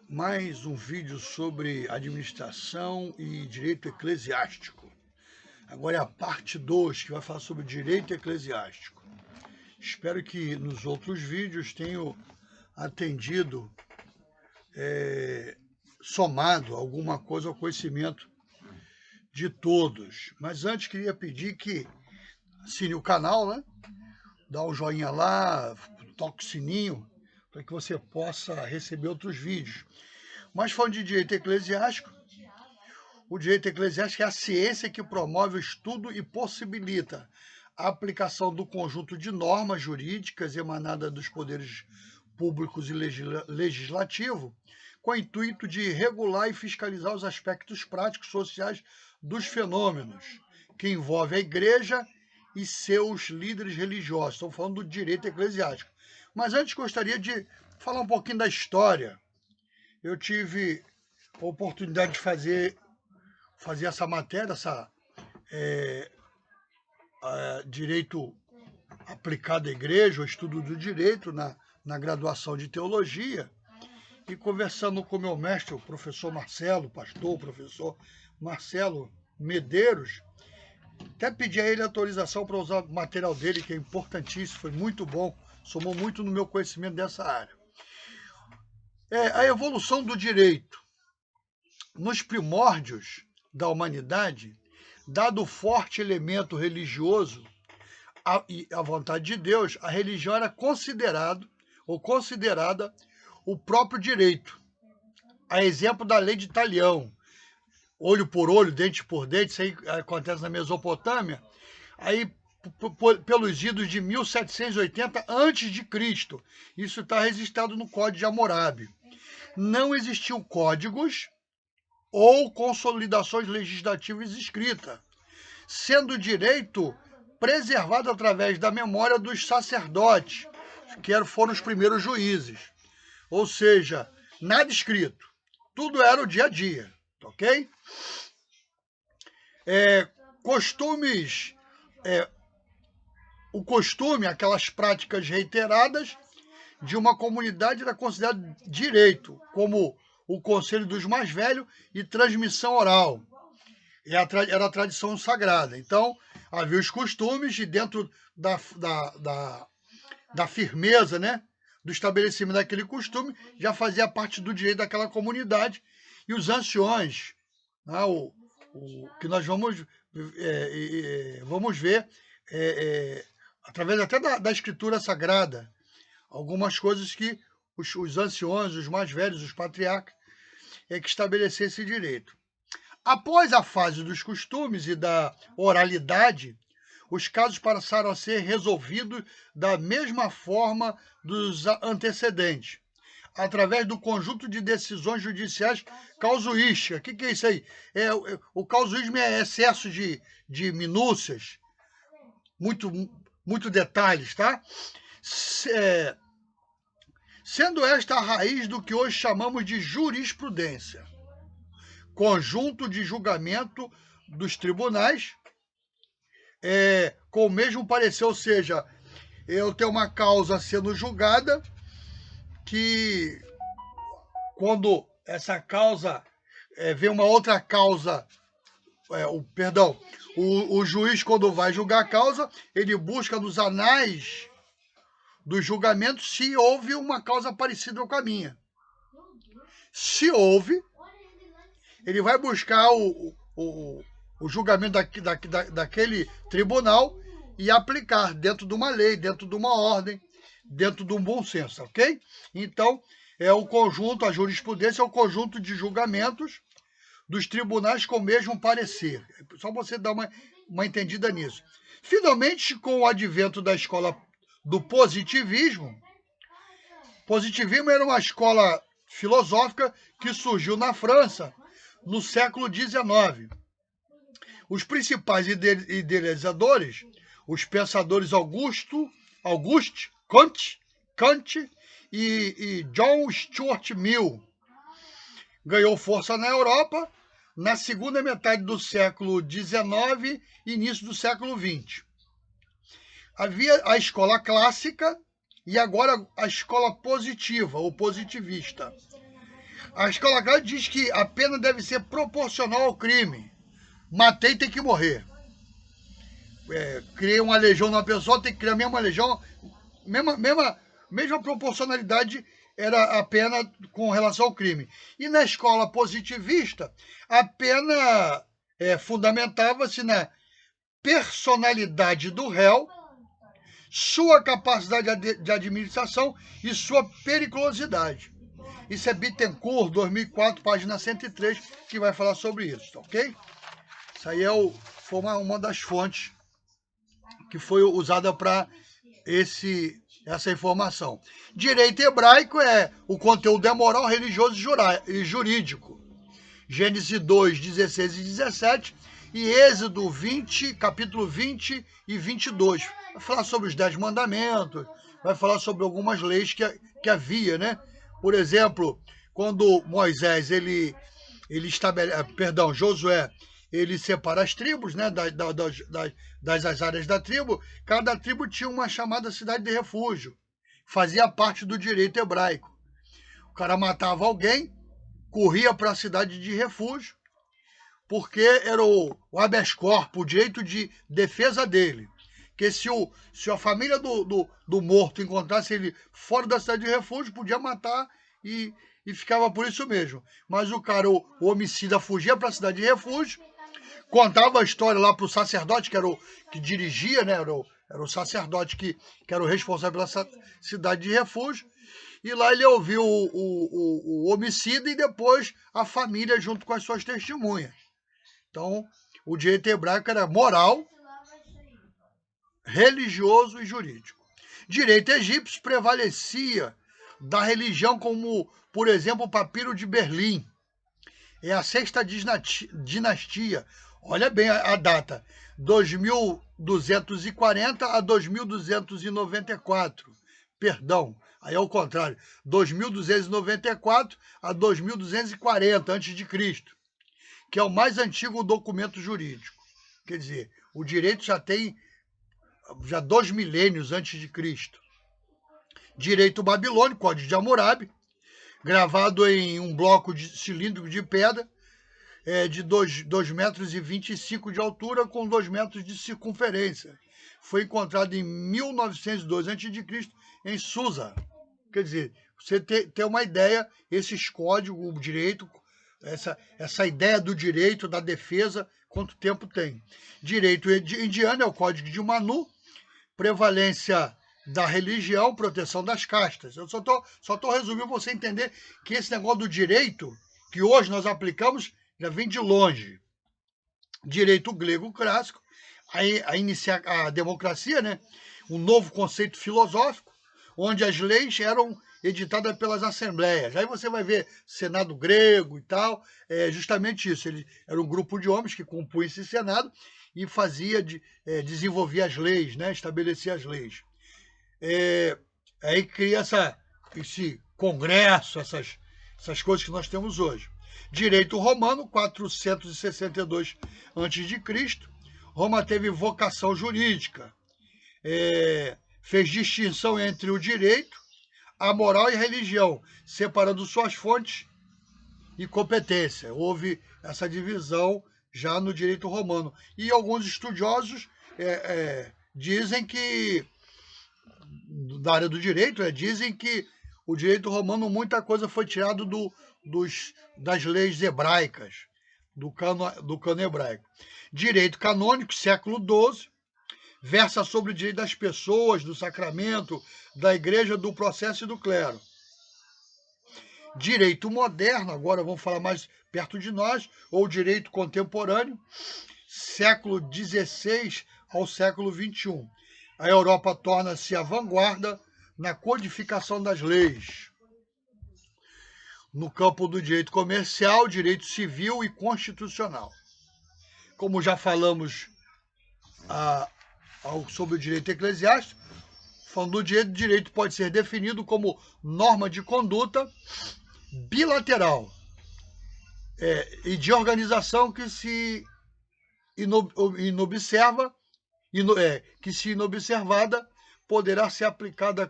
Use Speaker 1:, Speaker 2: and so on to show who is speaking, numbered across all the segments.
Speaker 1: Mais um vídeo sobre administração e direito eclesiástico. Agora é a parte 2, que vai falar sobre direito eclesiástico. Espero que nos outros vídeos tenham atendido, somado alguma coisa ao conhecimento de todos. Mas antes queria pedir que assine o canal, né? Dá um joinha lá, toque o sininho, para que você possa receber outros vídeos. Mas falando de direito eclesiástico, o direito eclesiástico é a ciência que promove o estudo e possibilita a aplicação do conjunto de normas jurídicas emanadas dos poderes públicos e legislativo, com o intuito de regular e fiscalizar os aspectos práticos sociais dos fenômenos que envolvem a igreja e seus líderes religiosos. Estamos falando do direito eclesiástico. Mas antes gostaria de falar um pouquinho da história. Eu tive a oportunidade de fazer essa matéria, direito aplicado à igreja, o estudo do direito na graduação de teologia, e conversando com o meu mestre, o professor Marcelo, o professor Marcelo Medeiros, até pedi a ele autorização para usar o material dele, que é importantíssimo, foi muito bom, somou muito no meu conhecimento dessa área. A evolução do direito. Nos primórdios da humanidade, dado o forte elemento religioso e a vontade de Deus, a religião era considerada o próprio direito. A exemplo da lei de Talião, olho por olho, dente por dente, isso aí acontece na Mesopotâmia, aí pelos idos de 1780 a.C. Isso está registrado no Código de Hammurabi. Não existiam códigos ou consolidações legislativas escritas, sendo o direito preservado através da memória dos sacerdotes, que foram os primeiros juízes. Ou seja, nada escrito, tudo era o dia a dia, ok? Costumes, o costume, aquelas práticas reiteradas de uma comunidade era considerado direito, como o conselho dos mais velhos e transmissão oral. Era a tradição sagrada. Então, havia os costumes e dentro da firmeza, né, do estabelecimento daquele costume, já fazia parte do direito daquela comunidade. E os anciões, né, que nós vamos ver, através até da escritura sagrada, algumas coisas que os anciões, os mais velhos, os patriarcas, que estabeleceram esse direito. Após a fase dos costumes e da oralidade, os casos passaram a ser resolvidos da mesma forma dos antecedentes, através do conjunto de decisões judiciais causuísticas. O que é isso aí? O causuísmo é excesso de minúcias, muito detalhes, tá? Sendo esta a raiz do que hoje chamamos de jurisprudência, conjunto de julgamento dos tribunais com o mesmo parecer, ou seja, eu tenho uma causa sendo julgada que quando essa causa vem uma outra causa, o juiz, quando vai julgar a causa, ele busca nos anais dos julgamentos se houve uma causa parecida com a minha. Se houve, ele vai buscar o julgamento daquele tribunal e aplicar dentro de uma lei, dentro de uma ordem, dentro de um bom senso, ok? Então, o conjunto, a jurisprudência é o conjunto de julgamentos dos tribunais com o mesmo parecer. Só você dar uma entendida nisso. Finalmente, com o advento da escola do positivismo era uma escola filosófica que surgiu na França no século XIX. Os principais idealizadores, os pensadores Auguste Kant e John Stuart Mill, ganhou força na Europa na segunda metade do século XIX e início do século XX. Havia a escola clássica e agora a escola positiva ou positivista. A escola clássica diz que a pena deve ser proporcional ao crime. Matei, tem que morrer. Criei uma legião numa pessoa, tem que criar a mesma legião, mesma proporcionalidade era a pena com relação ao crime. E na escola positivista, a pena fundamentava-se na personalidade do réu, sua capacidade de administração e sua periculosidade. Isso é Bittencourt, 2004, página 103, que vai falar sobre isso, ok? Isso aí foi uma das fontes que foi usada para essa informação. Direito hebraico o conteúdo é moral, religioso e jurídico. Gênesis 2, 16 e 17 e Êxodo 20, capítulo 20 e 22. Vai falar sobre os 10 mandamentos, vai falar sobre algumas leis que havia, né? Por exemplo, quando Moisés, Josué, ele separa as tribos, né, das áreas da tribo, cada tribo tinha uma chamada cidade de refúgio, fazia parte do direito hebraico. O cara matava alguém, corria para a cidade de refúgio, porque era o habeas corpus, o direito de defesa dele. Que se a família do morto encontrasse ele fora da cidade de refúgio, podia matar e ficava por isso mesmo. Mas o cara, o homicida, fugia para a cidade de refúgio, contava a história lá para o sacerdote, que dirigia, né? Era o sacerdote que era o responsável pela cidade de refúgio. E lá ele ouviu o homicida e depois a família junto com as suas testemunhas. Então, o direito hebraico era moral, religioso e jurídico. Direito egípcio prevalecia da religião, como, por exemplo, o Papiro de Berlim. É a sexta dinastia. Olha bem a data. 2240 a 2294. Perdão, aí é o contrário. 2294 a 2240 a.C., que é o mais antigo documento jurídico. Quer dizer, o direito já tem 2 milênios antes de Cristo. Direito babilônico, Código de Hammurabi, gravado em um bloco cilíndrico de pedra, de 2,25 metros de altura com 2 metros de circunferência. Foi encontrado em 1902 a.C. em Susa. Quer dizer, você tem uma ideia, esses códigos, o direito, essa ideia do direito, da defesa, quanto tempo tem. Direito indiano é o Código de Manu, prevalência da religião, proteção das castas. Eu só tô resumindo para você entender que esse negócio do direito, que hoje nós aplicamos, já vem de longe. Direito grego clássico, a iniciar a democracia, né? Um novo conceito filosófico, onde as leis eram editadas pelas assembleias. Aí você vai ver Senado grego e tal, justamente isso. Ele era um grupo de homens que compunha esse Senado e desenvolvia as leis, né? Estabelecia as leis. Aí cria esse congresso, essas coisas que nós temos hoje. Direito romano, 462 a.C. Roma teve vocação jurídica. Fez distinção entre o direito, a moral e a religião, separando suas fontes e competência. Houve essa divisão já no direito romano. E alguns estudiosos dizem que, da área do direito, dizem que o direito romano, muita coisa foi tirado das leis hebraicas, do cano hebraico. Direito canônico, século XII, versa sobre o direito das pessoas, do sacramento, da igreja, do processo e do clero. Direito moderno, agora vamos falar mais perto de nós, ou direito contemporâneo, século XVI ao século XXI. A Europa torna-se a vanguarda na codificação das leis. No campo do direito comercial, direito civil e constitucional. Como já falamos sobre o direito eclesiástico, falando do direito pode ser definido como norma de conduta bilateral e de organização que se inobservada poderá ser aplicada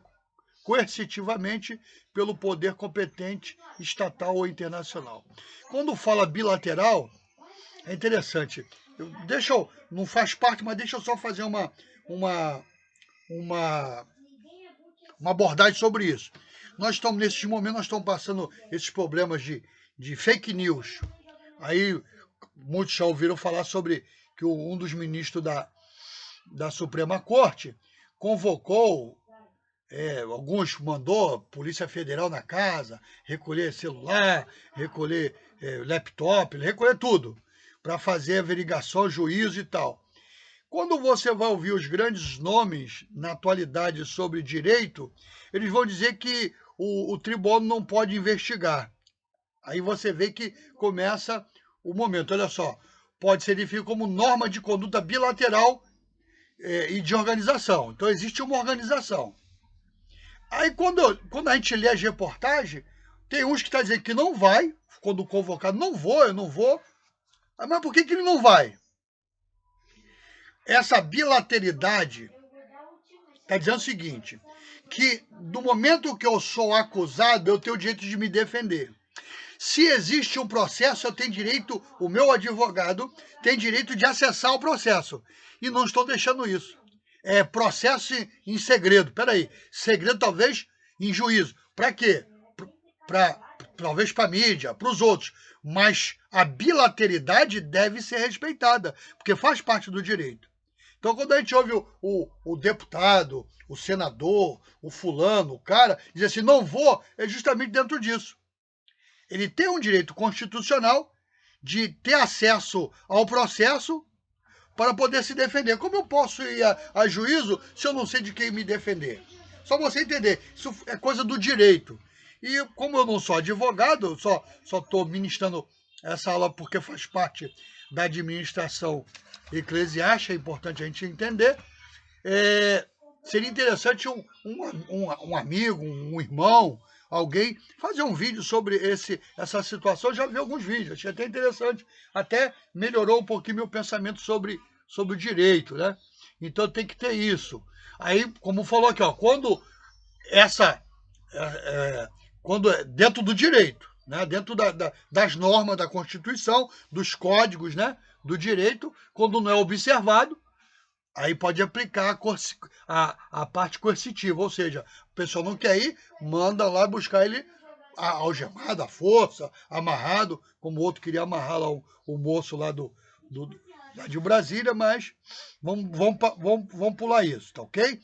Speaker 1: coercitivamente pelo poder competente estatal ou internacional. Quando fala bilateral, é interessante. Não faz parte, mas deixa eu só fazer uma, uma abordagem sobre isso. Nesses momentos, nós estamos passando esses problemas de fake news. Aí, muitos já ouviram falar sobre que um dos ministros da Suprema Corte convocou, alguns mandou Polícia Federal na casa, recolher celular, recolher laptop, recolher tudo, para fazer averiguação, juízo e tal. Quando você vai ouvir os grandes nomes na atualidade sobre direito, eles vão dizer que o tribunal não pode investigar. Aí você vê que começa o momento. Olha só, pode ser definido como norma de conduta bilateral e de organização. Então existe uma organização. Aí quando a gente lê as reportagens, tem uns que estão dizendo que não vai, quando convocado, eu não vou. Mas por que ele não vai? Essa bilateralidade está dizendo o seguinte, que no momento que eu sou acusado, eu tenho o direito de me defender. Se existe um processo, eu tenho direito, o meu advogado tem direito de acessar o processo. E não estou deixando isso. É processo em segredo. Peraí, segredo talvez em juízo. Para quê? Talvez para a mídia, para os outros. Mas a bilateralidade deve ser respeitada, porque faz parte do direito. Então, quando a gente ouve o deputado, o senador, o fulano, o cara, dizer assim, não vou, é justamente dentro disso. Ele tem um direito constitucional de ter acesso ao processo para poder se defender. Como eu posso ir a juízo se eu não sei de quem me defender? Só você entender, isso é coisa do direito. E como eu não sou advogado, eu só estou ministrando essa aula porque faz parte da administração eclesiástica, é importante a gente entender, seria interessante um amigo, um irmão, alguém fazer um vídeo sobre essa situação. Eu já vi alguns vídeos, achei até interessante, até melhorou um pouquinho meu pensamento sobre o direito, né? Então tem que ter isso. Aí, como falou aqui, ó, quando dentro do direito, né, dentro das normas da Constituição, dos códigos, né, do direito, quando não é observado, aí pode aplicar a parte coercitiva, ou seja, a pessoa não quer ir, manda lá buscar ele algemado, à força, amarrado, como o outro queria amarrar lá o moço lá lá de Brasília, mas vamos pular isso, tá ok?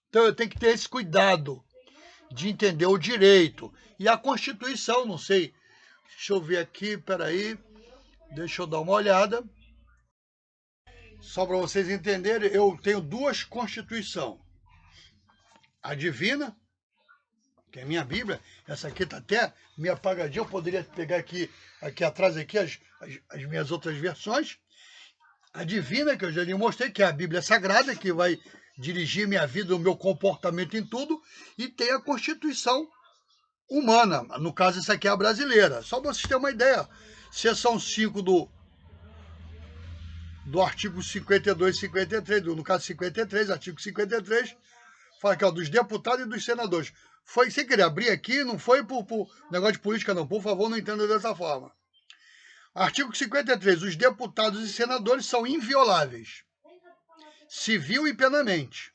Speaker 1: Então eu tenho que ter esse cuidado de entender o direito. E a Constituição, não sei, deixa eu ver aqui, peraí, deixa eu dar uma olhada. Só para vocês entenderem, eu tenho duas Constituições. A divina, que é a minha Bíblia, essa aqui está até meio apagadinha, eu poderia pegar aqui atrás aqui as minhas outras versões. A divina, que eu já lhe mostrei, que é a Bíblia Sagrada, que vai dirigir minha vida, o meu comportamento em tudo, e tem a Constituição humana, no caso essa aqui é a brasileira. Só para vocês terem uma ideia, seção 5 do artigo 52 e 53, no caso 53, artigo 53, fala aqui, ó, dos deputados e dos senadores. Foi sem querer abrir aqui, não foi por negócio de política, não. Por favor, não entenda dessa forma. Artigo 53. Os deputados e senadores são invioláveis, civil e penalmente,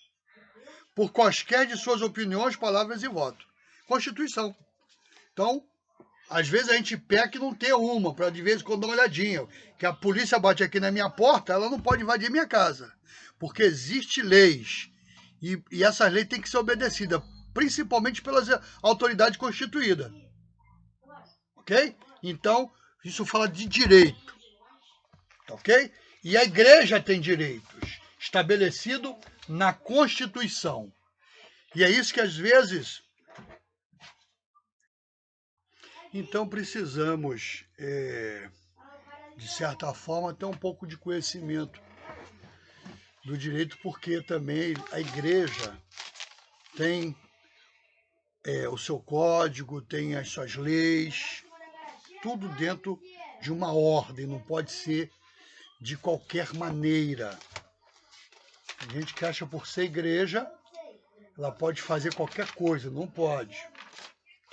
Speaker 1: por quaisquer de suas opiniões, palavras e votos. Constituição. Então, às vezes a gente peca e não tem uma, para de vez em quando dar uma olhadinha. Que a polícia bate aqui na minha porta, ela não pode invadir minha casa. Porque existem leis. E essas leis têm que ser obedecidas, principalmente pelas autoridades constituídas. Ok? Então, isso fala de direito. Ok? E a igreja tem direitos estabelecidos na Constituição. E é isso que às vezes... Então precisamos, de certa forma, ter um pouco de conhecimento do direito, porque também a igreja tem o seu código, tem as suas leis, tudo dentro de uma ordem, não pode ser de qualquer maneira. A gente que acha por ser igreja, ela pode fazer qualquer coisa, não pode,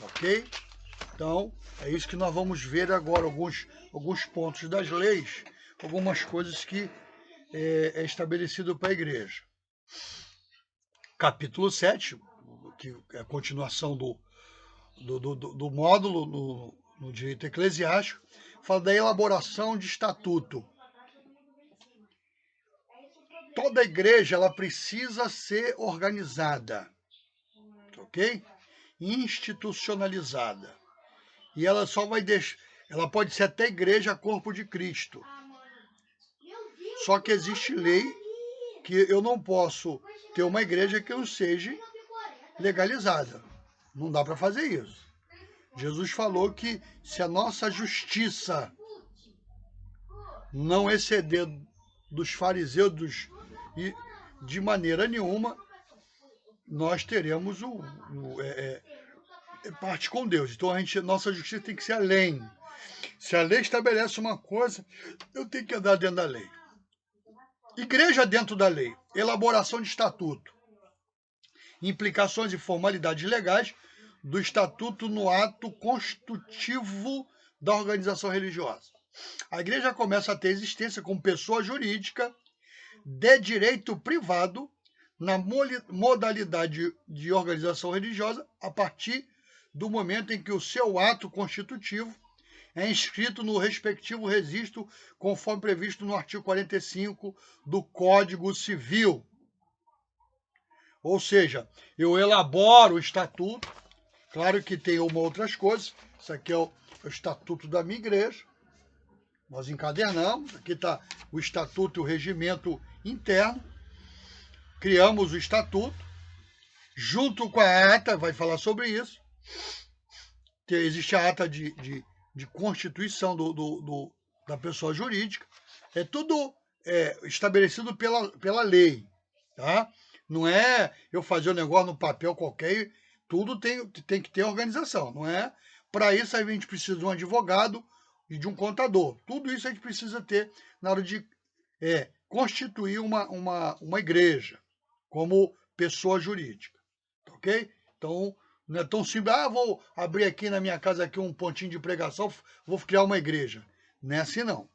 Speaker 1: ok? Então, é isso que nós vamos ver agora, alguns pontos das leis, algumas coisas que é estabelecido para a igreja. Capítulo 7, que é a continuação do módulo no direito eclesiástico, fala da elaboração de estatuto. Toda igreja ela precisa ser organizada, ok? Institucionalizada. E ela só vai deixar, ela pode ser até igreja corpo de Cristo. Só que existe lei que eu não posso ter uma igreja que não seja legalizada. Não dá para fazer isso. Jesus falou que se a nossa justiça não exceder dos fariseus e de maneira nenhuma, nós teremos parte com Deus. Então nossa justiça tem que ser além. Se a lei estabelece uma coisa, eu tenho que andar dentro da lei. Igreja dentro da lei, elaboração de estatuto, implicações e formalidades legais do estatuto no ato constitutivo da organização religiosa. A igreja começa a ter existência como pessoa jurídica de direito privado na modalidade de organização religiosa a partir do momento em que o seu ato constitutivo é inscrito no respectivo registro, conforme previsto no artigo 45 do Código Civil. Ou seja, eu elaboro o estatuto, claro que tem outras coisas, isso aqui é o estatuto da minha igreja, nós encadernamos, aqui está o estatuto e o regimento interno, criamos o estatuto, junto com a ata, vai falar sobre isso, existe a ata de constituição da pessoa jurídica, é tudo estabelecido pela lei, tá? Não é eu fazer um negócio no papel qualquer, tudo tem que ter organização, não é? Para isso a gente precisa de um advogado e de um contador, tudo isso a gente precisa ter na hora de constituir uma igreja como pessoa jurídica, ok? Então, não é tão simples, vou abrir aqui na minha casa aqui um pontinho de pregação, vou criar uma igreja. Não é assim não.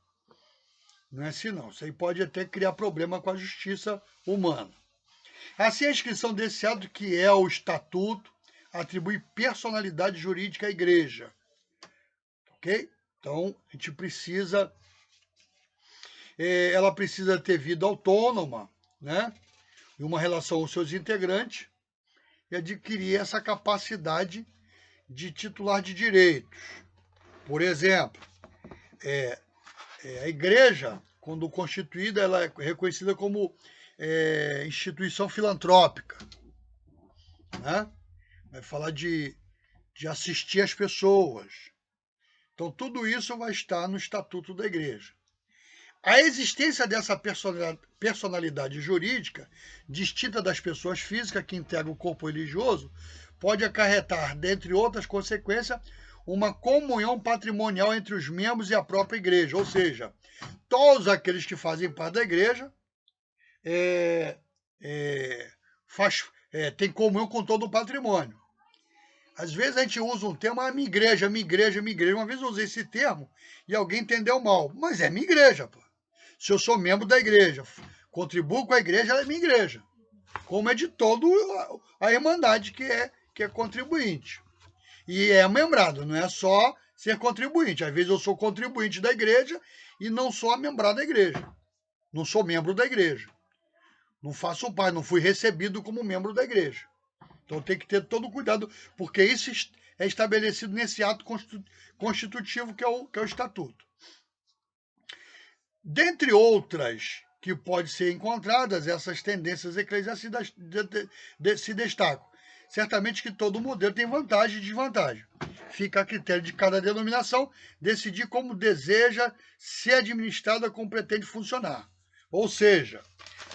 Speaker 1: Não é assim não. Isso aí pode até criar problema com a justiça humana. Assim, a inscrição desse ato, que é o estatuto, atribui personalidade jurídica à igreja. Ok? Então, a gente precisa... ela precisa ter vida autônoma, né? E uma relação com os seus integrantes, e adquirir essa capacidade de titular de direitos. Por exemplo, a igreja, quando constituída, ela é reconhecida como instituição filantrópica, né? Vai falar de assistir as pessoas. Então, tudo isso vai estar no estatuto da igreja. A existência dessa personalidade jurídica, distinta das pessoas físicas que integram o corpo religioso, pode acarretar, dentre outras consequências, uma comunhão patrimonial entre os membros e a própria igreja. Ou seja, todos aqueles que fazem parte da igreja têm comunhão com todo o patrimônio. Às vezes a gente usa um termo, minha igreja, minha igreja, minha igreja. Uma vez eu usei esse termo e alguém entendeu mal. Mas é minha igreja, pô. Se eu sou membro da igreja, contribuo com a igreja, ela é minha igreja. Como é de toda a irmandade que é contribuinte. E é membrado, não é só ser contribuinte. Às vezes eu sou contribuinte da igreja e não sou membrado da igreja. Não sou membro da igreja. Não faço parte, não fui recebido como membro da igreja. Então tem que ter todo cuidado, porque isso é estabelecido nesse ato constitutivo que é o estatuto. Dentre outras que podem ser encontradas, essas tendências eclesiásticas se destacam. Certamente que todo modelo tem vantagem e desvantagem. Fica a critério de cada denominação decidir como deseja ser administrada, como pretende funcionar. Ou seja,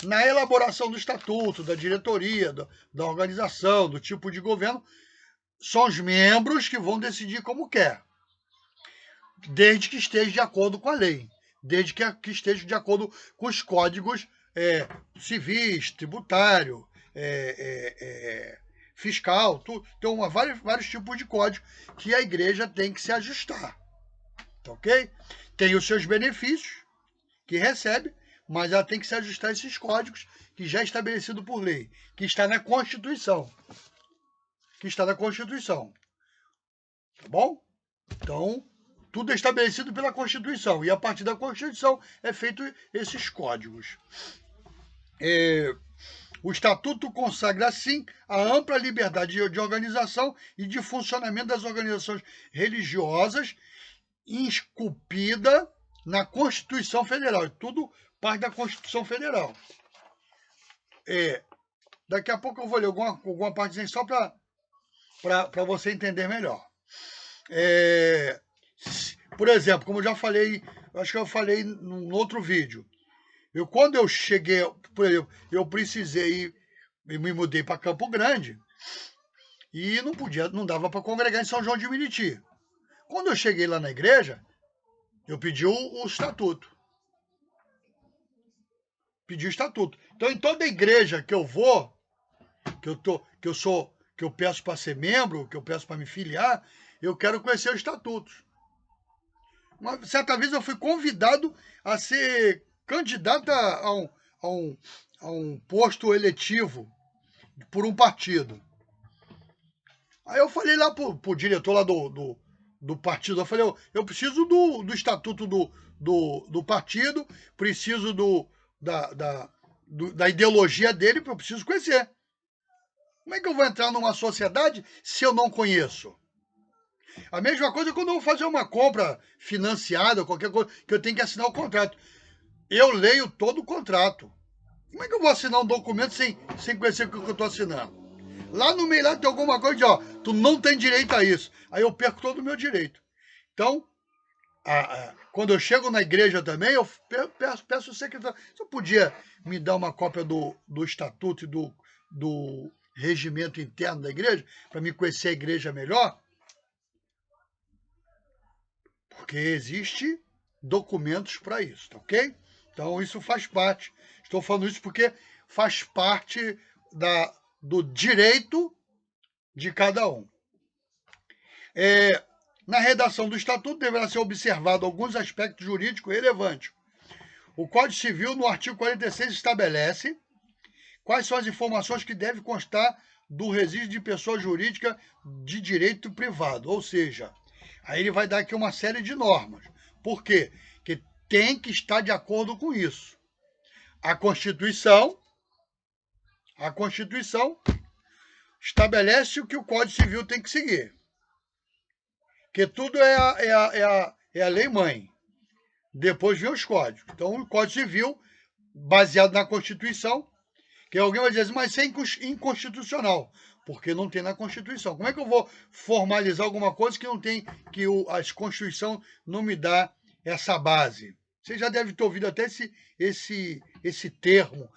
Speaker 1: na elaboração do estatuto, da diretoria, da organização, do tipo de governo, são os membros que vão decidir como quer, desde que esteja de acordo com a lei, desde que esteja de acordo com os códigos civis, tributário, fiscal, tem vários tipos de código que a igreja tem que se ajustar, tá ok? Tem os seus benefícios que recebe, mas ela tem que se ajustar a esses códigos que já é estabelecido por lei, que está na Constituição. Tá bom? Então, tudo é estabelecido pela Constituição, e a partir da Constituição é feito esses códigos. O Estatuto consagra, assim, a ampla liberdade de organização e de funcionamento das organizações religiosas, esculpida na Constituição Federal. Tudo parte da Constituição Federal. Daqui a pouco eu vou ler alguma partezinha só para você entender melhor. Por exemplo, como eu já falei, acho que eu falei num outro vídeo, quando eu cheguei, por exemplo, eu precisei, me mudei para Campo Grande e não dava para congregar em São João de Meriti. Quando eu cheguei lá na igreja, eu pedi o estatuto. Então, em toda igreja que eu vou, que eu peço para ser membro, que eu peço para me filiar, eu quero conhecer os estatutos. Uma certa vez eu fui convidado a ser candidato a um posto eletivo por um partido. Aí eu falei lá pro diretor lá do partido, eu falei, eu preciso do estatuto do partido, preciso da ideologia dele, eu preciso conhecer. Como é que eu vou entrar numa sociedade se eu não conheço? A mesma coisa quando eu vou fazer uma compra financiada, qualquer coisa, que eu tenho que assinar o contrato. Eu leio todo o contrato. Como é que eu vou assinar um documento sem conhecer o que eu estou assinando? Lá no meio lá tem alguma coisa de, tu não tem direito a isso. Aí eu perco todo o meu direito. Então, quando eu chego na igreja também, eu peço ao secretário, você podia me dar uma cópia do estatuto e do regimento interno da igreja, para me conhecer a igreja melhor? Porque existe documentos para isso, tá ok? Então isso faz parte. Estou falando isso porque faz parte do direito de cada um. Na redação do Estatuto deverá ser observado alguns aspectos jurídicos relevantes. O Código Civil, no artigo 46, estabelece quais são as informações que devem constar do registro de pessoa jurídica de direito privado. Ou seja, aí ele vai dar aqui uma série de normas. Por quê? Porque tem que estar de acordo com isso. A Constituição estabelece o que o Código Civil tem que seguir. Porque tudo é a lei mãe. Depois vem os códigos. Então, o Código Civil, baseado na Constituição, que alguém vai dizer assim, mas isso é inconstitucional, porque não tem na Constituição. Como é que eu vou formalizar alguma coisa que não tem, que a Constituição não me dá essa base? Você já deve ter ouvido até esse termo.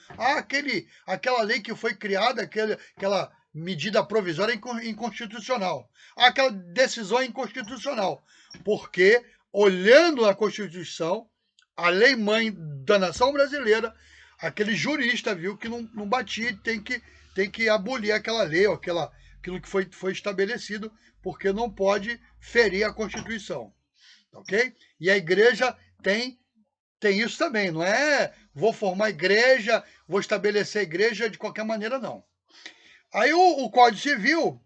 Speaker 1: Aquela lei que foi criada, aquela medida provisória inconstitucional. Aquela decisão é inconstitucional. Porque, olhando a Constituição, a lei mãe da nação brasileira, aquele jurista viu que não batia e tem que abolir aquela lei, ou aquilo que foi estabelecido, porque não pode ferir a Constituição. Ok? E a igreja tem isso também, não é vou formar igreja, vou estabelecer a igreja de qualquer maneira, não. Aí o Código Civil,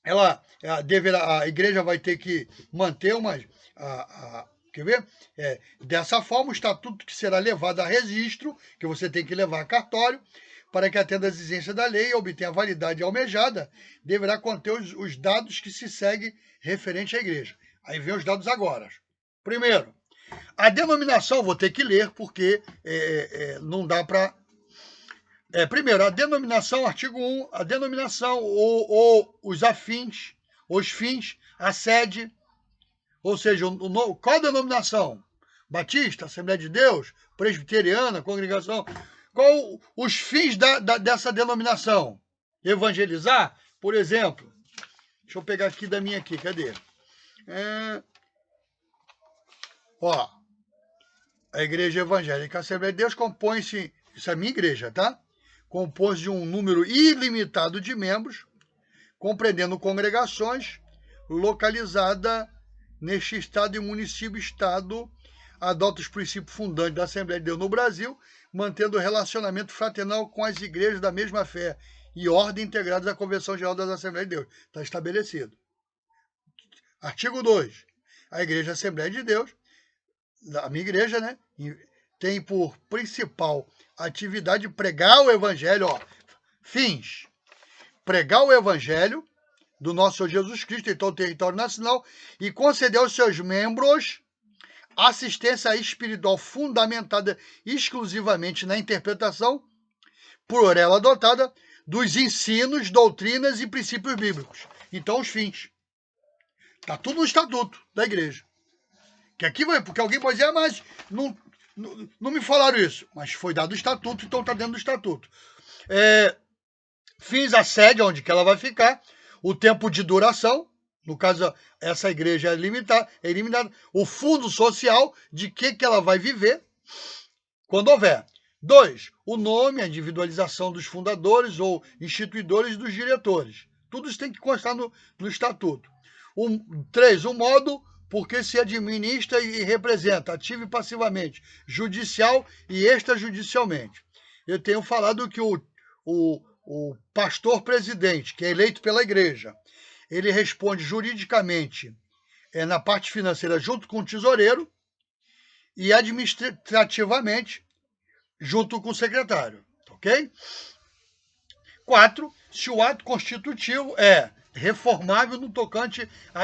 Speaker 1: a igreja vai ter que manter quer ver? Dessa forma, o estatuto que será levado a registro, que você tem que levar a cartório, para que atenda às exigências da lei e obtenha a validade almejada, deverá conter os dados que se seguem referente à igreja. Aí vem os dados agora. Primeiro, a denominação, vou ter que ler, porque não dá para... primeiro, a denominação, artigo 1, a denominação ou os afins, os fins, a sede, ou seja, qual a denominação? Batista, Assembleia de Deus, Presbiteriana, Congregação. Qual os fins dessa denominação? Evangelizar, por exemplo. Deixa eu pegar aqui da minha aqui, cadê? A Igreja Evangélica Assembleia de Deus compõe-se, isso é a minha igreja, tá? compôs de um número ilimitado de membros, compreendendo congregações localizadas neste estado e município-estado, adota os princípios fundantes da Assembleia de Deus no Brasil, mantendo o relacionamento fraternal com as igrejas da mesma fé e ordem integradas à Convenção Geral das Assembleias de Deus. Está estabelecido. Artigo 2. A Igreja Assembleia de Deus, a minha igreja, né, tem por principal atividade pregar o Evangelho, fins. Pregar o Evangelho do nosso Senhor Jesus Cristo em todo o território nacional e conceder aos seus membros assistência espiritual fundamentada exclusivamente na interpretação, por ela adotada, dos ensinos, doutrinas e princípios bíblicos. Então, os fins. Está tudo no estatuto da igreja. Que aqui vai, porque alguém pode dizer, mas não me falaram isso. Mas foi dado o estatuto, então está dentro do estatuto. Fins, a sede, onde que ela vai ficar, o tempo de duração, no caso, essa igreja é eliminada, o fundo social, de que ela vai viver, quando houver. 2, o nome, a individualização dos fundadores ou instituidores dos diretores. Tudo isso tem que constar no estatuto. 3, o modo por que se administra e representa, ativo e passivamente, judicial e extrajudicialmente. Eu tenho falado que o pastor presidente, que é eleito pela igreja, ele responde juridicamente na parte financeira junto com o tesoureiro e administrativamente junto com o secretário, ok? 4, se o ato constitutivo é reformável no tocante à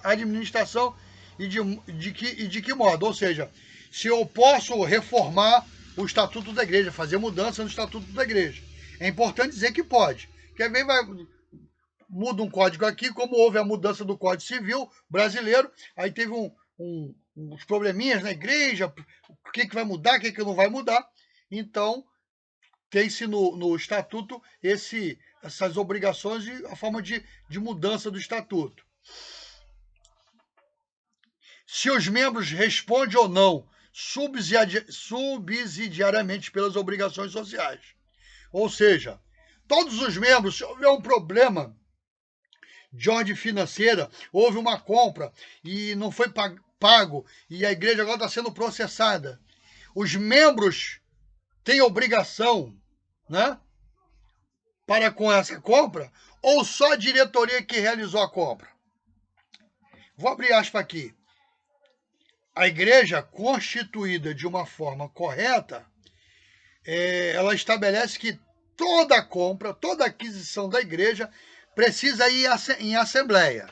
Speaker 1: administração e de que modo, ou seja, se eu posso reformar o estatuto da igreja, fazer mudança no estatuto da igreja. É importante dizer que pode, que também muda um código aqui, como houve a mudança do Código Civil brasileiro, aí teve uns probleminhas na igreja, o que vai mudar, o que não vai mudar. Então, tem-se no estatuto essas obrigações e a forma de mudança do estatuto. Se os membros respondem ou não subsidiariamente pelas obrigações sociais. Ou seja, todos os membros, se houver um problema de ordem financeira, houve uma compra e não foi pago e a igreja agora está sendo processada, os membros têm obrigação, né, para com essa compra, ou só a diretoria que realizou a compra? Vou abrir aspas aqui. A igreja constituída de uma forma correta, ela estabelece que toda compra, toda aquisição da igreja precisa ir em assembleia.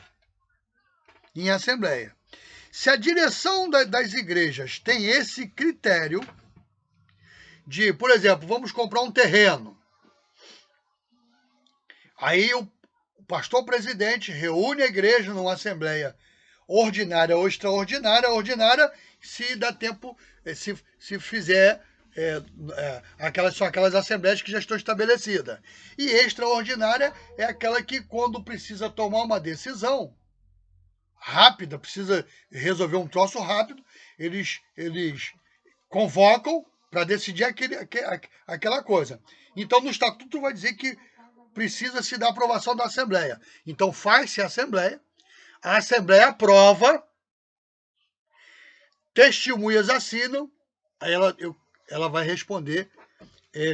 Speaker 1: Em assembleia. Se a direção das igrejas tem esse critério de, por exemplo, vamos comprar um terreno. Aí o pastor presidente reúne a igreja numa assembleia ordinária ou extraordinária. Ordinária, se dá tempo, se fizer, são aquelas assembleias que já estão estabelecidas. E extraordinária é aquela que, quando precisa tomar uma decisão rápida, precisa resolver um troço rápido, eles convocam para decidir aquela coisa. Então, no estatuto vai dizer que precisa se dar aprovação da Assembleia. Então, faz-se a Assembleia aprova, testemunhas assinam, aí ela vai responder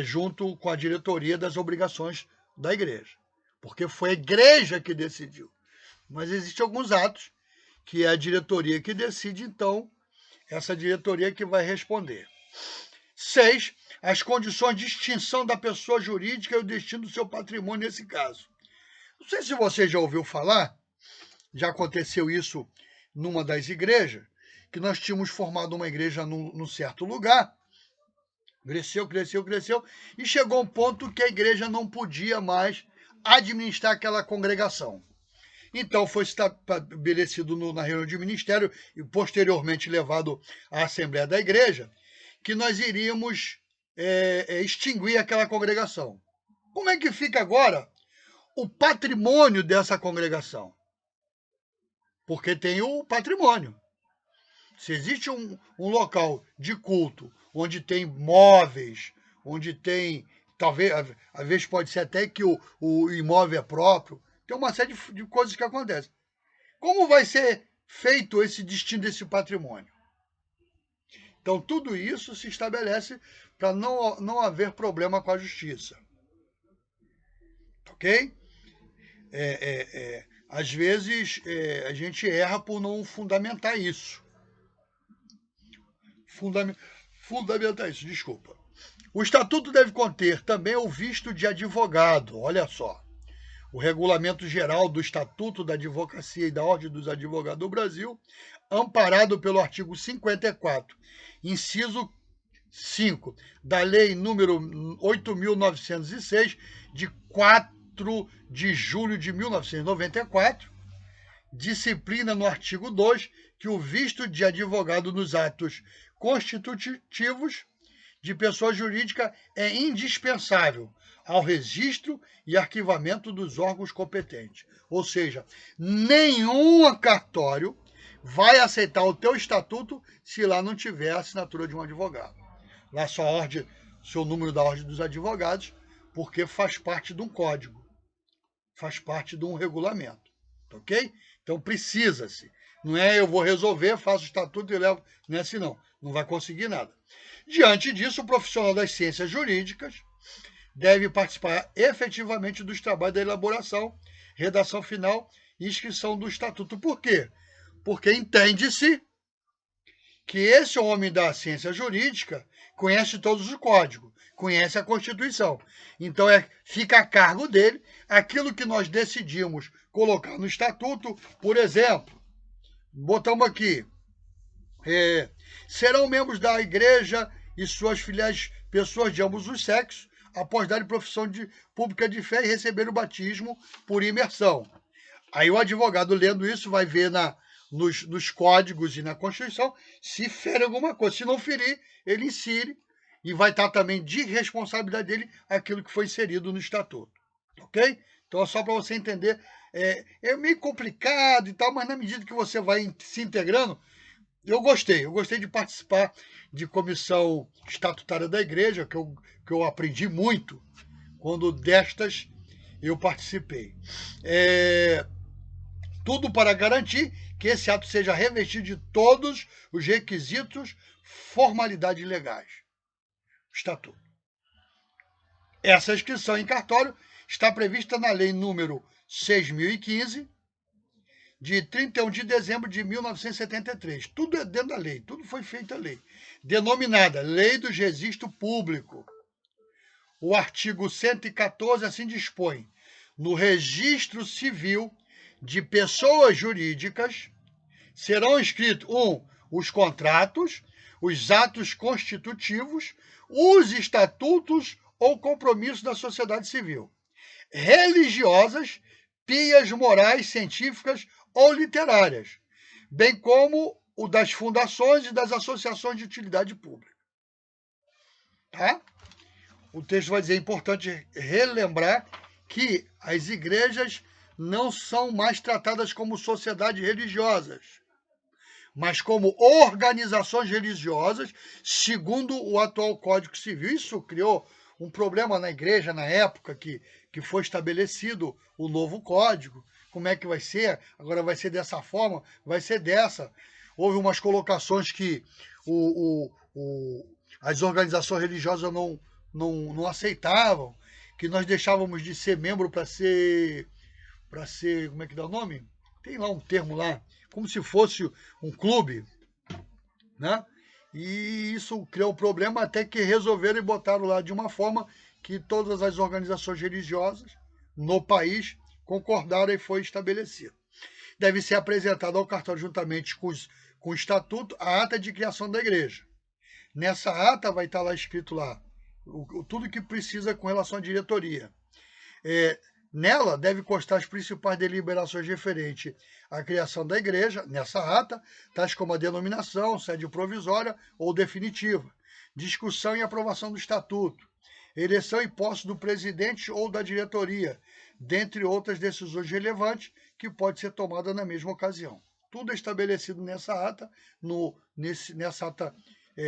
Speaker 1: junto com a diretoria das obrigações da igreja. Porque foi a igreja que decidiu. Mas existem alguns atos que é a diretoria que decide, então, essa diretoria que vai responder. 6, as condições de extinção da pessoa jurídica e o destino do seu patrimônio nesse caso. Não sei se você já ouviu falar, já aconteceu isso numa das igrejas, que nós tínhamos formado uma igreja num certo lugar, cresceu, e chegou um ponto que a igreja não podia mais administrar aquela congregação. Então foi estabelecido na reunião de ministério e posteriormente levado à Assembleia da Igreja, que nós iríamos extinguir aquela congregação. Como é que fica agora o patrimônio dessa congregação? Porque tem o patrimônio. Se existe um local de culto onde tem móveis, onde tem talvez, às vezes pode ser até que o imóvel é próprio. Tem uma série de coisas que acontecem. Como vai ser feito esse destino desse patrimônio? Então, tudo isso se estabelece para não haver problema com a justiça. Ok? Às vezes, a gente erra por não fundamentar isso. Fundamentar isso, desculpa. O estatuto deve conter também o visto de advogado, olha só. O Regulamento Geral do Estatuto da Advocacia e da Ordem dos Advogados do Brasil, amparado pelo artigo 54, inciso 5, da Lei número 8.906, de 4 de julho de 1994, disciplina no artigo 2 que o visto de advogado nos atos constitutivos de pessoa jurídica é indispensável ao registro e arquivamento dos órgãos competentes. Ou seja, nenhum cartório vai aceitar o teu estatuto se lá não tiver a assinatura de um advogado. Lá sua ordem, seu número da ordem dos advogados, porque faz parte de um código, faz parte de um regulamento, ok? Então precisa-se. Não é eu vou resolver, faço o estatuto e levo. Não é assim não, não vai conseguir nada. Diante disso, o profissional das ciências jurídicas deve participar efetivamente dos trabalhos da elaboração, redação final e inscrição do estatuto. Por quê? Porque entende-se que esse homem da ciência jurídica conhece todos os códigos, conhece a Constituição. Então fica a cargo dele aquilo que nós decidimos colocar no estatuto. Por exemplo, botamos aqui, serão membros da igreja e suas filiais pessoas de ambos os sexos, após darem profissão pública de fé e receber o batismo por imersão. Aí o advogado, lendo isso, vai ver nos códigos e na Constituição se fere alguma coisa. Se não ferir, ele insere e vai estar também de responsabilidade dele aquilo que foi inserido no estatuto. Ok? Então é só para você entender. É meio complicado e tal, mas na medida que você vai se integrando, eu gostei de participar de comissão estatutária da igreja, que eu aprendi muito quando destas eu participei. Tudo para garantir que esse ato seja revestido de todos os requisitos, formalidades legais. Estatuto. Essa inscrição em cartório está prevista na Lei número 6.015, de 31 de dezembro de 1973. Tudo é dentro da lei, tudo foi feito a lei. Denominada Lei do Registro Público. O artigo 114 assim dispõe: no registro civil de pessoas jurídicas serão inscritos os contratos, os atos constitutivos, os estatutos ou compromissos da sociedade civil, religiosas, pias, morais, científicas ou literárias, bem como o das fundações e das associações de utilidade pública. Tá? O texto vai dizer, é importante relembrar que as igrejas não são mais tratadas como sociedades religiosas, mas como organizações religiosas, segundo o atual Código Civil. Isso criou um problema na igreja na época que foi estabelecido o novo código. Como é que vai ser? Agora vai ser dessa forma? Vai ser dessa. Houve umas colocações que as organizações religiosas não aceitavam, que nós deixávamos de ser membro para ser, como é que dá o nome? Tem lá um termo lá, como se fosse um clube, né? E isso criou um problema até que resolveram e botaram lá de uma forma que todas as organizações religiosas no país concordaram e foi estabelecido. Deve ser apresentado ao cartório juntamente com o estatuto a ata de criação da igreja. Nessa ata vai estar lá escrito lá tudo que precisa com relação à diretoria. Nela deve constar as principais deliberações referentes à criação da igreja, nessa ata, tais como a denominação, sede provisória ou definitiva, discussão e aprovação do estatuto, eleição e posse do presidente ou da diretoria, dentre outras decisões relevantes que pode ser tomada na mesma ocasião. Tudo é estabelecido nessa ata, nessa ata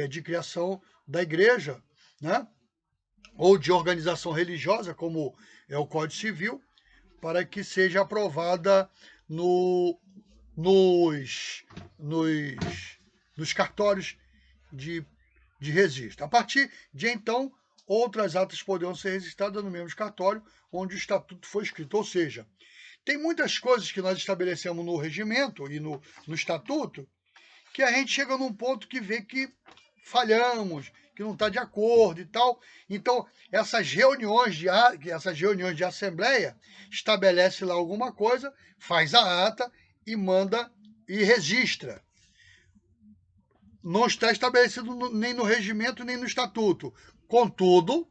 Speaker 1: de criação da igreja, né? ou de organização religiosa, como é o Código Civil, para que seja aprovada nos, nos cartórios de registro. A partir de então, outras atas poderão ser registradas no mesmo cartório onde o estatuto foi escrito. Ou seja, tem muitas coisas que nós estabelecemos no regimento e no estatuto que a gente chega num ponto que vê que falhamos, que não está de acordo e tal. Então, essas reuniões de assembleia estabelece lá alguma coisa, faz a ata e manda e registra. Não está estabelecido nem no regimento nem no estatuto. Contudo,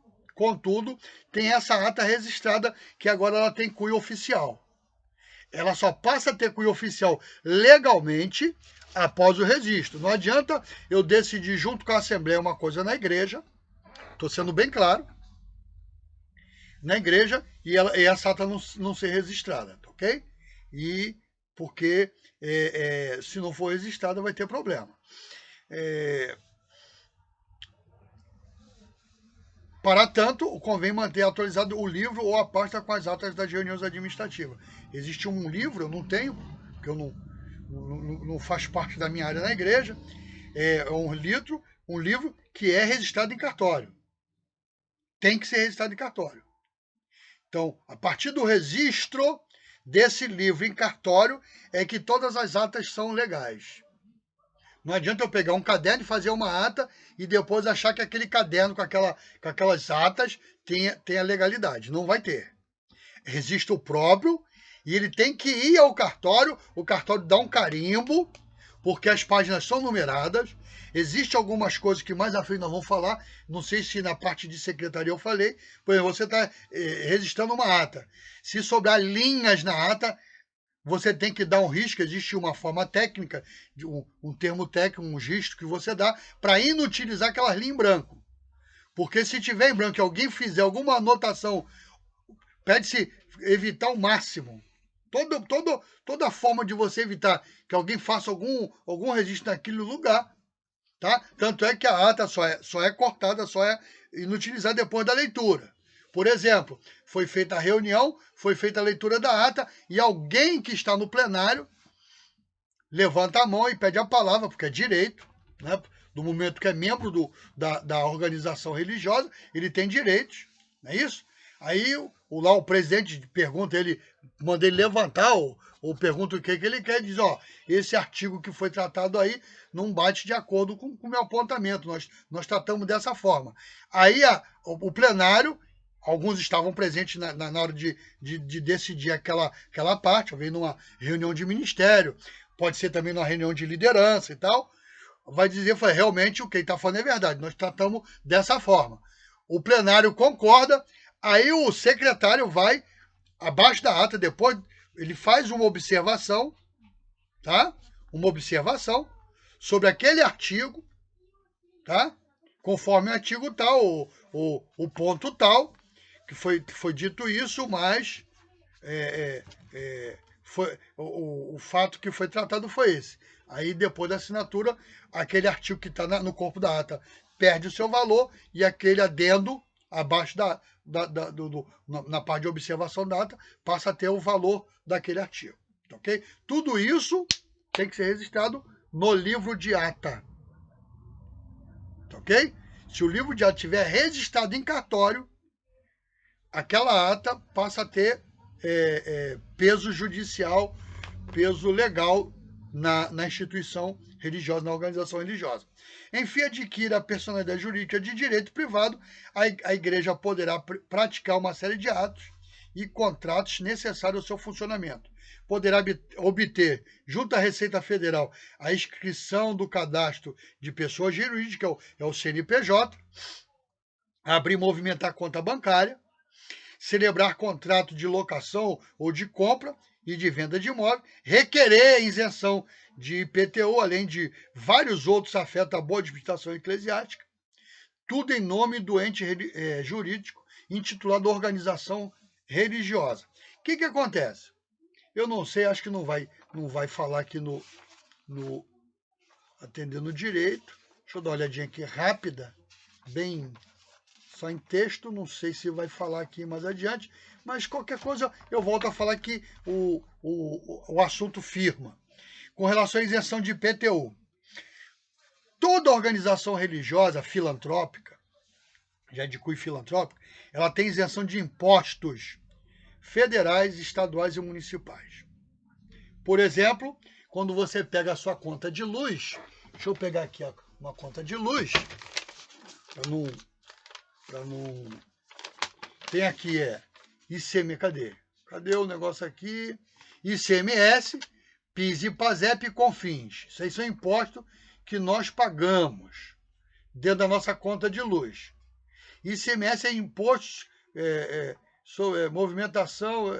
Speaker 1: tem essa ata registrada que agora ela tem cunho oficial. Ela só passa a ter cunho oficial legalmente após o registro. Não adianta eu decidir junto com a Assembleia uma coisa na igreja, estou sendo bem claro, na igreja, e essa ata não ser registrada, ok? E porque se não for registrada vai ter problema. Para tanto, convém manter atualizado o livro ou a pasta com as atas das reuniões administrativas. Existe um livro, eu não tenho, porque eu não faz parte da minha área na igreja, é um livro que é registrado em cartório. Tem que ser registrado em cartório. Então, a partir do registro desse livro em cartório é que todas as atas são legais. Não adianta eu pegar um caderno e fazer uma ata e depois achar que aquele caderno com aquelas atas tenha legalidade. Não vai ter. Registro próprio e ele tem que ir ao cartório, o cartório dá um carimbo, porque as páginas são numeradas. Existem algumas coisas que mais à frente nós vamos falar, não sei se na parte de secretaria eu falei, por exemplo, você está registrando uma ata. Se sobrar linhas na ata, você tem que dar um risco, existe uma forma técnica, um termo técnico, um registro que você dá para inutilizar aquelas linhas em branco. Porque se tiver em branco e alguém fizer alguma anotação, pede-se evitar ao máximo. Toda forma de você evitar que alguém faça algum registro naquele lugar, tá? Tanto é que a ata só é cortada, só é inutilizada depois da leitura. Por exemplo, foi feita a reunião, foi feita a leitura da ata e alguém que está no plenário levanta a mão e pede a palavra, porque é direito, né? Do momento que é membro da organização religiosa, ele tem direitos, não é isso? Aí o presidente pergunta, manda ele levantar ou pergunta o que ele quer, diz, esse artigo que foi tratado aí não bate de acordo com o meu apontamento, nós tratamos dessa forma. Aí o plenário, alguns estavam presentes na hora de decidir aquela parte, veio numa reunião de ministério, pode ser também numa reunião de liderança e tal, vai dizer, realmente o que ele está falando é verdade, nós tratamos dessa forma. O plenário concorda, aí o secretário vai, abaixo da ata, depois ele faz uma observação, tá? Uma observação sobre aquele artigo, tá? Conforme o artigo tal, o ponto tal, que foi dito isso, mas o fato que foi tratado foi esse. Aí, depois da assinatura, aquele artigo que está no corpo da ata perde o seu valor e aquele adendo abaixo na parte de observação da ata passa a ter o valor daquele artigo. Ok? Tudo isso tem que ser registrado no livro de ata. Ok? Se o livro de ata estiver registrado em cartório, aquela ata passa a ter peso judicial, peso legal na instituição religiosa, na organização religiosa. Enfim, adquire a personalidade jurídica de direito privado, a igreja poderá praticar uma série de atos e contratos necessários ao seu funcionamento. Poderá obter, junto à Receita Federal, a inscrição do cadastro de pessoa jurídica, é o CNPJ, abrir e movimentar conta bancária, celebrar contrato de locação ou de compra e de venda de imóvel, requerer isenção de IPTU, além de vários outros afetos à boa administração eclesiástica, tudo em nome do ente jurídico intitulado organização religiosa. O que acontece? Eu não sei, acho que não vai falar aqui no atendendo direito. Deixa eu dar uma olhadinha aqui rápida, bem só em texto, não sei se vai falar aqui mais adiante, mas qualquer coisa eu volto a falar que o assunto firma. Com relação à isenção de IPTU. Toda organização religiosa filantrópica, já de cunho filantrópico, ela tem isenção de impostos federais, estaduais e municipais. Por exemplo, quando você pega a sua conta de luz, deixa eu pegar aqui uma conta de luz, para não... Tem aqui, cadê? Cadê o negócio aqui? ICMS, PIS e PASEP e CONFINS. Isso aí são impostos que nós pagamos dentro da nossa conta de luz. ICMS é imposto sobre movimentação...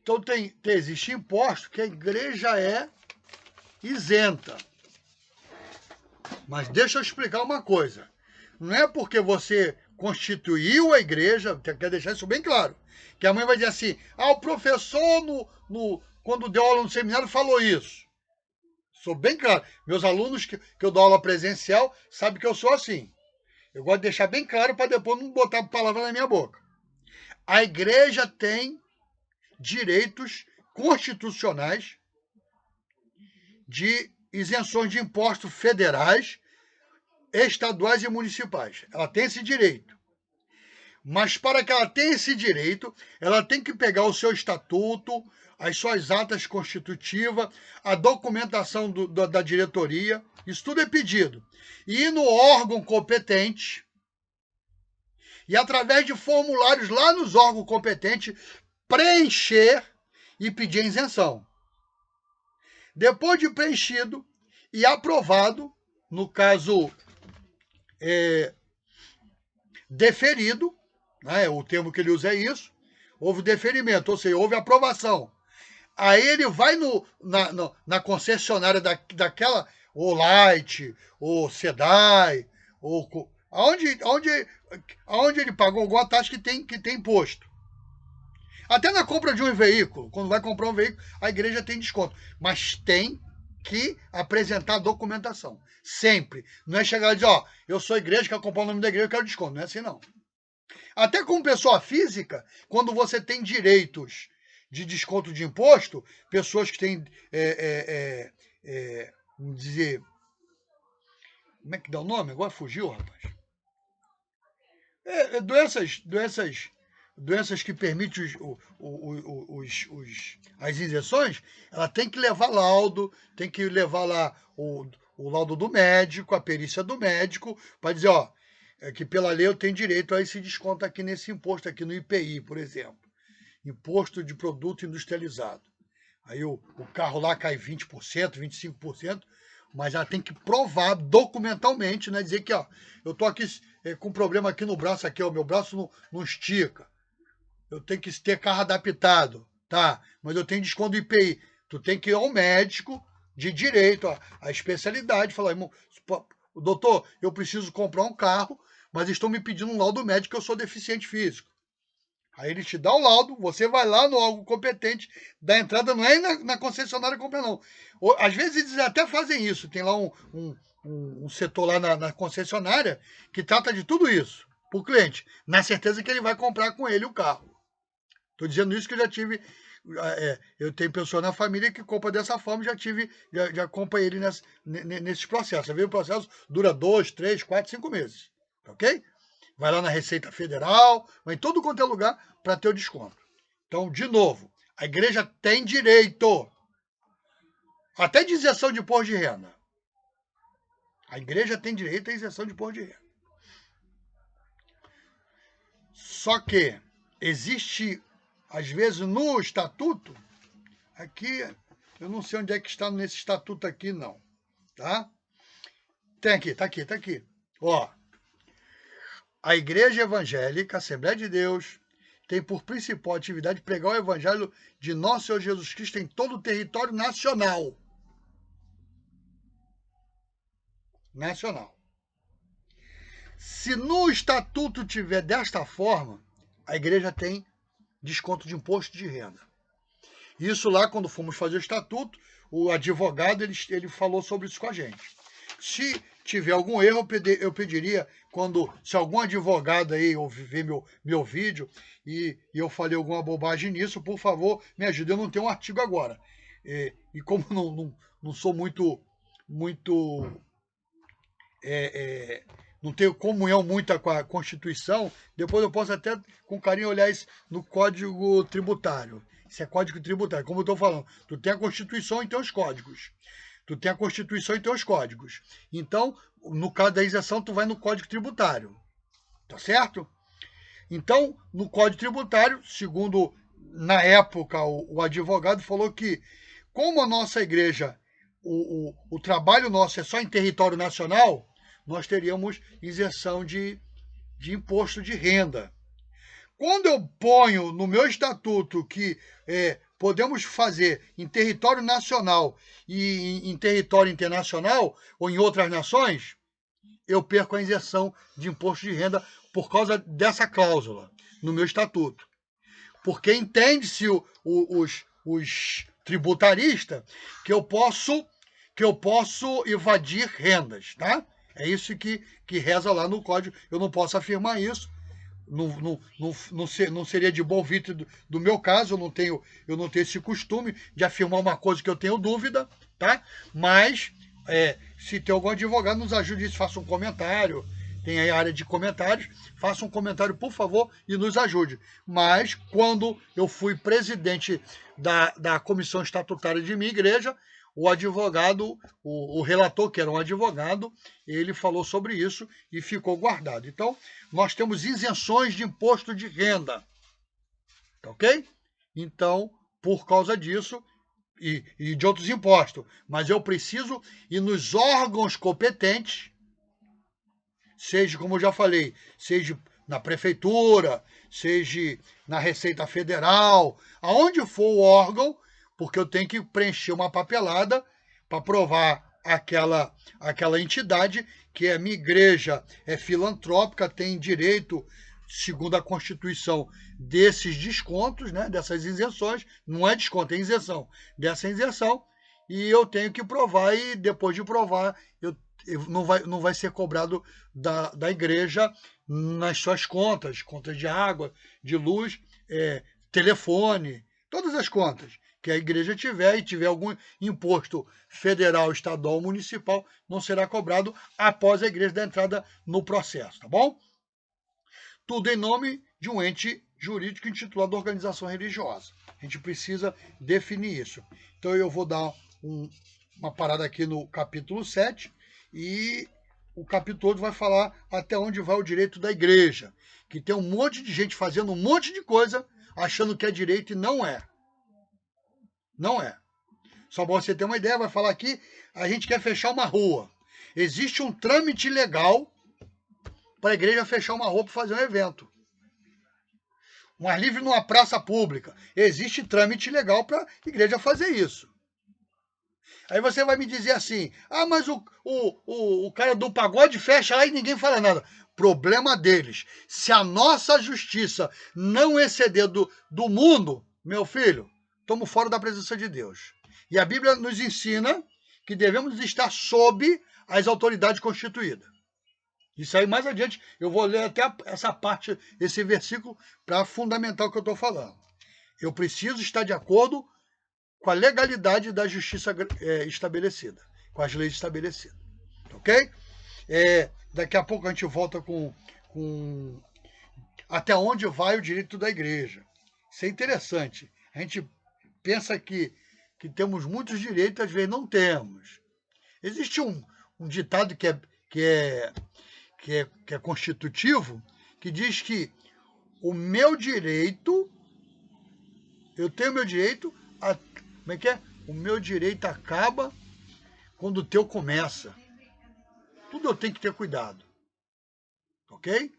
Speaker 1: Então existe imposto que a igreja é isenta. Mas deixa eu explicar uma coisa. Não é porque você constituiu a igreja, quer deixar isso bem claro, que a mãe vai dizer assim, o professor quando deu aula no seminário falou isso. Sou bem claro. Meus alunos que eu dou aula presencial sabem que eu sou assim. Eu gosto de deixar bem claro para depois não botar palavra na minha boca. A igreja tem direitos constitucionais de isenções de impostos federais, estaduais e municipais. Ela tem esse direito. Mas para que ela tenha esse direito, ela tem que pegar o seu estatuto, as suas atas constitutivas, a documentação da diretoria, isso tudo é pedido. E ir no órgão competente, e através de formulários lá nos órgãos competentes, preencher e pedir a isenção. Depois de preenchido e aprovado, no caso deferido, né, o termo que ele usa é isso, houve deferimento, ou seja, houve aprovação. Aí ele vai na concessionária daquela, ou Light, ou Sedai, ou aonde ele pagou alguma taxa que tem imposto. Até na compra de um veículo, quando vai comprar um veículo, a igreja tem desconto. Mas tem que apresentar documentação. Sempre. Não é chegar e dizer, eu sou igreja, quero comprar o nome da igreja, eu quero desconto. Não é assim, não. Até como pessoa física, quando você tem direitos de desconto de imposto, pessoas que têm, vamos dizer, como é que dá o nome? Agora fugiu, rapaz. Doenças que permitem as isenções, ela tem que levar laudo, tem que levar lá o laudo do médico, a perícia do médico, para dizer, que pela lei eu tenho direito a esse desconto aqui nesse imposto, aqui no IPI, por exemplo. Imposto de produto industrializado. Aí o carro lá cai 20%, 25%, mas ela tem que provar documentalmente, né? Dizer que, eu tô aqui com problema aqui no braço, aqui, o meu braço não estica. Eu tenho que ter carro adaptado, tá? Mas eu tenho desconto do IPI. Tu tem que ir ao médico de direito, a especialidade, falar, irmão, doutor, eu preciso comprar um carro, mas estão me pedindo um laudo médico que eu sou deficiente físico. Aí ele te dá o laudo, você vai lá no órgão competente, da entrada não é na concessionária comprar, não. Às vezes eles até fazem isso, tem lá um setor lá na concessionária que trata de tudo isso para o cliente, na certeza que ele vai comprar com ele o carro. Estou dizendo isso que eu já tive, eu tenho pessoa na família que compra dessa forma, já compra ele nesses processos. Às vezes o processo dura 2, 3, 4, 5 meses, ok? Vai lá na Receita Federal, vai em todo quanto é lugar para ter o desconto. Então, de novo, a igreja tem direito, até de isenção de imposto de renda. A igreja tem direito à isenção de imposto de renda. Só que existe, às vezes, no estatuto, aqui, eu não sei onde é que está nesse estatuto aqui, não. Tá? Tem aqui, tá aqui. A Igreja Evangélica, Assembleia de Deus, tem por principal atividade pregar o Evangelho de nosso Senhor Jesus Cristo em todo o território nacional. Se no estatuto tiver desta forma, a igreja tem desconto de imposto de renda. Isso lá, quando fomos fazer o estatuto, o advogado ele falou sobre isso com a gente. Se tiver algum erro, eu pediria, se algum advogado aí ver meu vídeo e eu falei alguma bobagem nisso, por favor, me ajude. Eu não tenho um artigo agora. E como não sou muito não tenho comunhão muita com a Constituição, depois eu posso até com carinho olhar isso no Código Tributário. Isso é Código Tributário, como eu estou falando. Tu tem a Constituição e tem os códigos. Tu tem a Constituição e tem os códigos. Então, no caso da isenção, tu vai no Código Tributário. Tá certo? Então, no Código Tributário, segundo, na época, o advogado falou que, como a nossa igreja, o trabalho nosso é só em território nacional, nós teríamos isenção de imposto de renda. Quando eu ponho no meu estatuto que podemos fazer em território nacional e em território internacional ou em outras nações, eu perco a isenção de imposto de renda por causa dessa cláusula no meu estatuto. Porque entende-se os tributaristas que eu posso evadir rendas, tá? É isso que reza lá no código. Eu não posso afirmar isso. Não seria de bom vídeo do meu caso. Eu não tenho esse costume de afirmar uma coisa que eu tenho dúvida, tá? Mas se tem algum advogado, nos ajude isso, faça um comentário. Tem aí a área de comentários, faça um comentário, por favor, e nos ajude. Mas, quando eu fui presidente da comissão estatutária de minha igreja, o advogado, o relator, que era um advogado, ele falou sobre isso e ficou guardado. Então, nós temos isenções de imposto de renda. Tá ok? Então, por causa disso, e de outros impostos, mas eu preciso ir nos órgãos competentes, seja, como eu já falei, seja na prefeitura, seja na Receita Federal, aonde for o órgão, porque eu tenho que preencher uma papelada para provar aquela entidade que a minha igreja é filantrópica, tem direito, segundo a Constituição, desses descontos, né, dessas isenções, não é desconto, é isenção, dessa isenção, e eu tenho que provar, e depois de provar, não vai ser cobrado da igreja nas suas contas de água, de luz, telefone, todas as contas que a igreja tiver e tiver algum imposto federal, estadual ou municipal, não será cobrado após a igreja dar entrada no processo, tá bom? Tudo em nome de um ente jurídico intitulado organização religiosa. A gente precisa definir isso. Então eu vou dar uma parada aqui no capítulo 7 e o capítulo todo vai falar até onde vai o direito da igreja, que tem um monte de gente fazendo um monte de coisa achando que é direito e não é. Não é. Só para você ter uma ideia, vai falar aqui, a gente quer fechar uma rua. Existe um trâmite legal para a igreja fechar uma rua para fazer um evento. Um ar livre numa praça pública. Existe trâmite legal para a igreja fazer isso. Aí você vai me dizer assim, mas o cara do pagode fecha lá e ninguém fala nada. Problema deles. Se a nossa justiça não exceder do mundo, meu filho, estamos fora da presença de Deus. E a Bíblia nos ensina que devemos estar sob as autoridades constituídas. Isso aí mais adiante, eu vou ler até essa parte, esse versículo, para fundamentar o que eu estou falando. Eu preciso estar de acordo com a legalidade da justiça estabelecida, com as leis estabelecidas. Ok? Daqui a pouco a gente volta com até onde vai o direito da igreja. Isso é interessante. A gente pensa que temos muitos direitos, às vezes não temos. Existe um ditado que é constitutivo, que diz que o meu direito, eu tenho meu direito, como é que é? O meu direito acaba quando o teu começa. Tudo eu tenho que ter cuidado. Ok?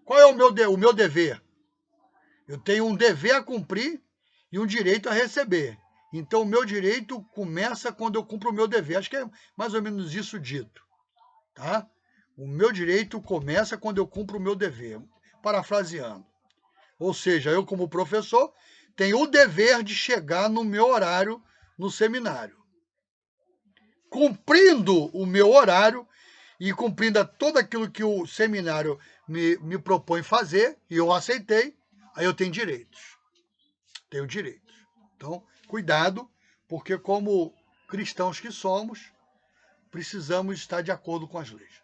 Speaker 1: Qual é o meu dever? Eu tenho um dever a cumprir e um direito a receber. Então, o meu direito começa quando eu cumpro o meu dever. Acho que é mais ou menos isso dito. Tá? O meu direito começa quando eu cumpro o meu dever. Parafraseando. Ou seja, eu como professor tenho o dever de chegar no meu horário no seminário. cumprindo o meu horário e cumprindo todo aquilo que o seminário me propõe fazer, e eu aceitei, aí eu tenho direitos. Tenho direitos. Então, cuidado, porque como cristãos que somos, precisamos estar de acordo com as leis.